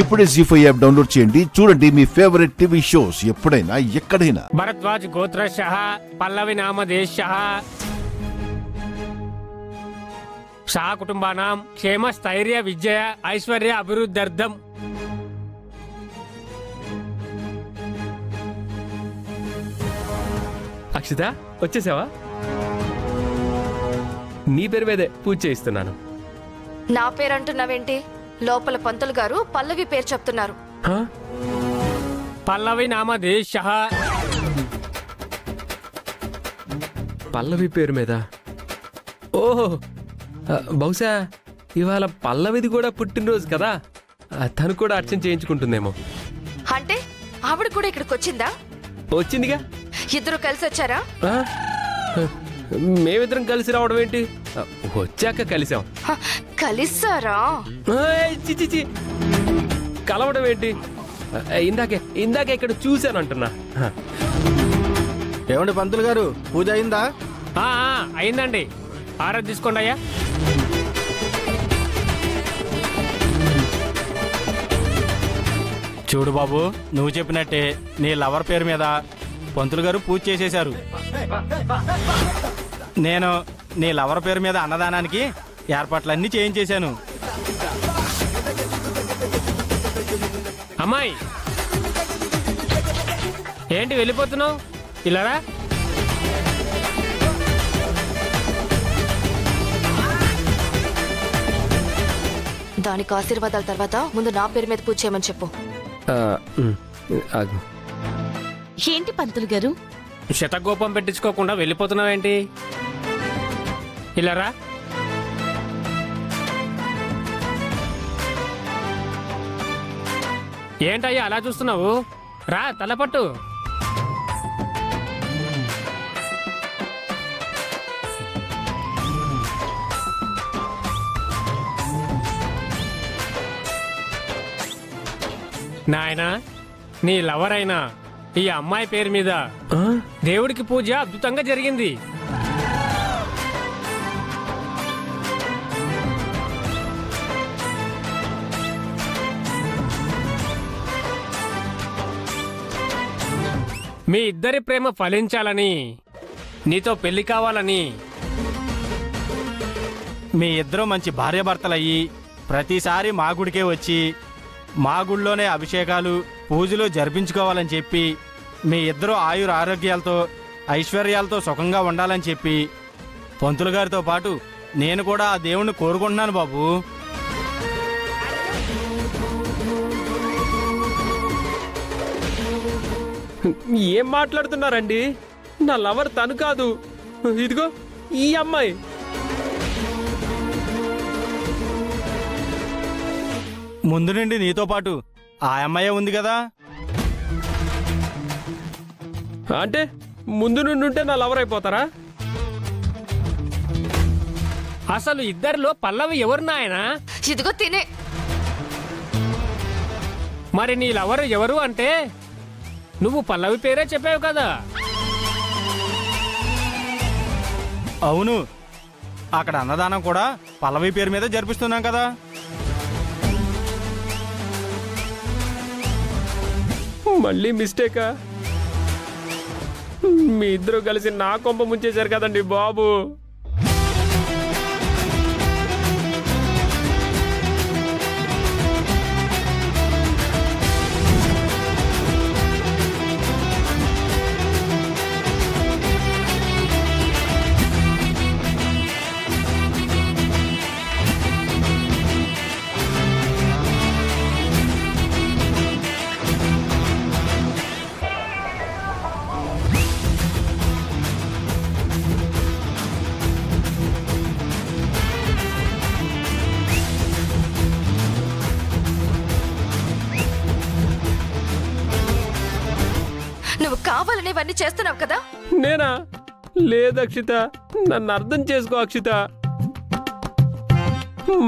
ఇప్పుడే జీ5 app download చేయండి. చూడండి మీ ఫేవరెట్ టీవీ షోస్ ఎప్పుడైనా ఎక్కడైనా. భరద్వాజ్ గోత్రశః పల్లవి నామదేశః సహ కుటుంబానాం క్షేమ స్థైర్య విజయ ఐశ్వర్య అభివృద్ధ్యర్థం. అక్షిత వచ్చేసావా? నీ పేరు మీదే పూజ చేయిస్తున్నాను. నా పేరు అంటున్నావేంటి? లోపల పంతులు గారు పల్లవి పేరు చెప్తున్నారు. పల్లవి నామదేశః. పల్లవి పేరు మీద? ఓహో, బహుశా ఇవాళ పల్లవిది కూడా పుట్టినరోజు కదా, తను కూడా అర్చన చేయించుకుంటుందేమో. అంటే ఆవిడ కూడా ఇక్కడికి వచ్చిందా? వచ్చిందిగా. ఇద్దరు కలిసి వచ్చారా? మేమిద్దరం కలిసి రావడం ఏంటి, వచ్చాక కలిసాం. కలిసారా? చిచి, కలవడం ఏంటి? ఇందాకే ఇక్కడ చూశానంటున్నా. ఏమండి పంతులు గారు, పూజ అయిందా? అయిందండి. ఆరాధన తీసుకోండి అయ్యా. చూడు బాబు, నువ్వు చెప్పినట్టే నీ లవర్ పేరు మీద పంతులు గారు పూజ చేసేశారు. నేను నీ లవర్ పేరు మీద అన్నదానానికి ఏర్పాట్లన్నీ చేయించేశాను. అమ్మాయి ఏంటి వెళ్ళిపోతున్నావు? ఇలారా. దానికి ఆశీర్వాదాల తర్వాత ముందు నా పేరు మీద పూజ చేయమని చెప్పు. ఏంటి పంతులు గారు, శతగోపం పెట్టించుకోకుండా వెళ్ళిపోతున్నావేంటి? ఇలారా. ఏంటయ్యా అలా చూస్తున్నావు? రా, తలపట్టు. నాయనా, నీ లవర్ అయినా ఈ అమ్మాయి పేరు మీద దేవుడికి పూజ అద్భుతంగా జరిగింది. మీ ఇద్దరి ప్రేమ ఫలించాలని, నీతో పెళ్లి కావాలని, మీ ఇద్దరు మంచి భార్యాభర్తలయ్యి ప్రతిసారి మా గుడికే వచ్చి మా గుడిలోనే అభిషేకాలు పూజలు జరిపించుకోవాలని చెప్పి, మీ ఇద్దరు ఆయుర ఆరోగ్యాలతో ఐశ్వర్యాలతో సుఖంగా ఉండాలని చెప్పి పంతులు గారితో పాటు నేను కూడా ఆ దేవుణ్ణి కోరుకుంటున్నాను బాబు. ఏం మాట్లాడుతున్నారండి? నా లవర్ తను కాదు, ఇదిగో ఈ అమ్మాయి. ముందు నుండి నీతో పాటు ఆ అమ్మాయే ఉంది కదా. అంటే ముందు నుండి ఉంటే నా లవర్ అయిపోతారా? అసలు ఇద్దరిలో పల్లవి ఎవరు నాయనా? ఇదిగో తినే. మరి నీ లవర్ ఎవరు అంటే నువ్వు పల్లవి పేరే చెప్పావు కదా. అవును, అక్కడ అన్నదానం కూడా పల్లవి పేరు మీద జరిపిస్తున్నాం కదా. మళ్ళీ మిస్టేకా? మీ ఇద్దరు కలిసి నా కొంప ముంచేశారు కదండి బాబు. నువ్వు కావాలని ఇవన్నీ చేస్తున్నావు కదా. నేనా? లేదు అక్షిత, నన్ను అర్థం చేసుకో అక్షిత.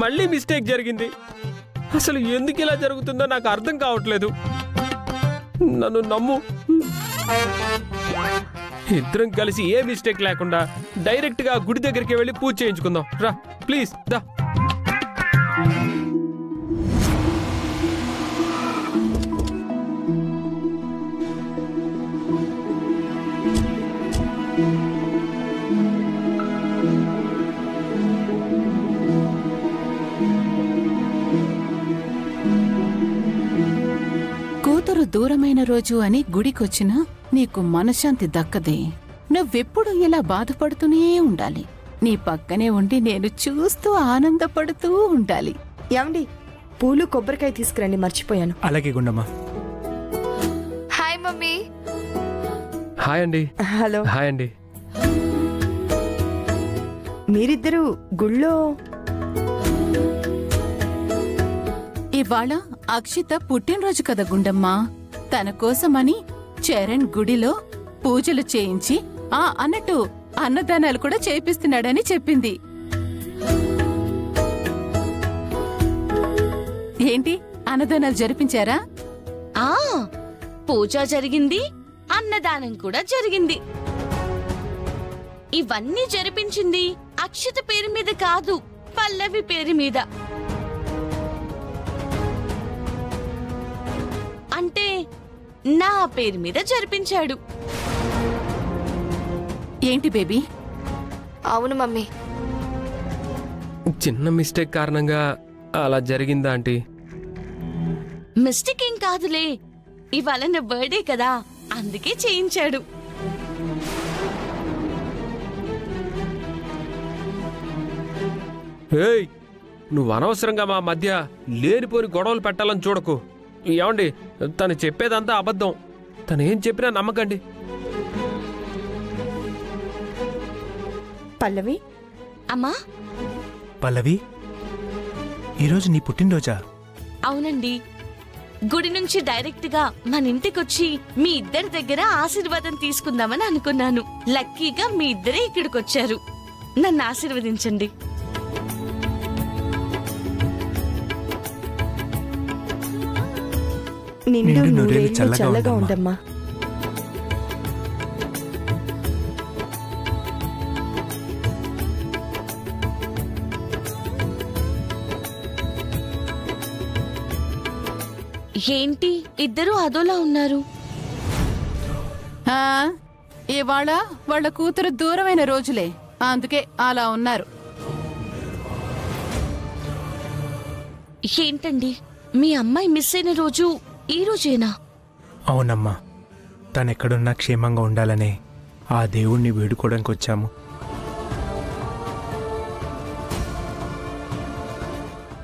మళ్ళీ మిస్టేక్ జరిగింది. అసలు ఎందుకు ఇలా జరుగుతుందో నాకు అర్థం కావట్లేదు. నన్ను నమ్ము. ఇద్దరం కలిసి ఏ మిస్టేక్ లేకుండా డైరెక్ట్ గా గుడి దగ్గరికి వెళ్ళి పూజ చేయించుకుందాం. రా ప్లీజ్ దా. కూతురు దూరమైన రోజు అని గుడికొచ్చినా నీకు మనశ్శాంతి దక్కదే. నువ్వెప్పుడు ఇలా బాధపడుతూనే ఉండాలి. నీ పక్కనే ఉండి నేను చూస్తూ ఆనందపడుతూ ఉండాలి. ఏమండి, పూలు కొబ్బరికాయ తీసుకురండి, మర్చిపోయాను. అలాగే గుండమ్మ. Hi mummy. హాయ్ అండి. హలో. హాయ్ అండి. మీరిద్దరూ గుళ్ళో? ఇవాళ అక్షిత పుట్టినరోజు కదా గుండమ్మా. తన కోసమని చరణ్ గుడిలో పూజలు చేయించి అన్నట్టు అన్నదానాలు కూడా చేపిస్తున్నాడని చెప్పింది. ఏంటి, అన్నదానాలు జరిపించారా? పూజ జరిగింది, అన్నదానం కూడా జరిగింది. ఇవన్నీ జరిపించింది అక్షిత పేరు మీద కాదు, పల్లవి పేరు మీద. అంటే నా పేరు మీద జరిపించాడు. ఏంటి బేబీ? అవును మమ్మీ. చిన్న మిస్టేక్ కారణంగా అలా జరిగిందా ఆంటీ? మిస్టేక్ ఏం కాదులే, ఇవాళ నా బర్త్డే కదా, అందుకే చేయించాడు. ఏయ్, నువ్వు అనవసరంగా మా మధ్య లేనిపోని గొడవలు పెట్టాలని చూడకు. ఏమండి, తను చెప్పేదంతా అబద్ధం. తను ఏం చెప్పినా నమ్మకండి. పల్లవి. అమ్మా. పల్లవి, ఈరోజు నీ పుట్టినరోజా? అవునండి. గుడి నుంచి డైరెక్ట్ గా మన ఇంటికొచ్చి మీ ఇద్దరి దగ్గర ఆశీర్వాదం తీసుకుందామని అనుకున్నాను. లక్కీగా మీ ఇద్దరే ఇక్కడికొచ్చారు. నన్ను ఆశీర్వదించండి. నిండు నూరేళ్ళు చల్లగా ఉండమ్మా. ఏంటి ఇద్దరు అదోలా ఉన్నారు? ఇవాళ వాళ్ళ కూతురు దూరమైన రోజులే, అందుకే అలా ఉన్నారు. ఏంటండి, మీ అమ్మాయి మిస్ అయిన రోజు ఈ రోజేనా? అవునమ్మా, తనెక్కడున్నా క్షేమంగా ఉండాలనే ఆ దేవుణ్ణి వేడుకోవడానికి వచ్చాము.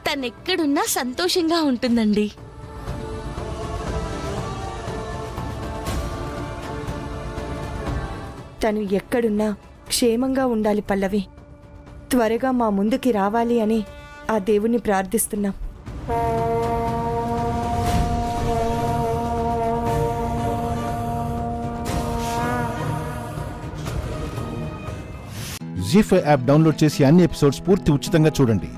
తనెక్కడున్నా సంతోషంగా ఉంటుందండి. తను ఎక్కడున్నా క్షేమంగా ఉండాలి పల్లవి. త్వరగా మా ముందుకి రావాలి అని ఆ దేవుణ్ణి ప్రార్థిస్తున్నాం. జీ5 యాప్ డౌన్లోడ్ చేసి అన్ని ఎపిసోడ్స్ పూర్తి ఉచితంగా చూడండి.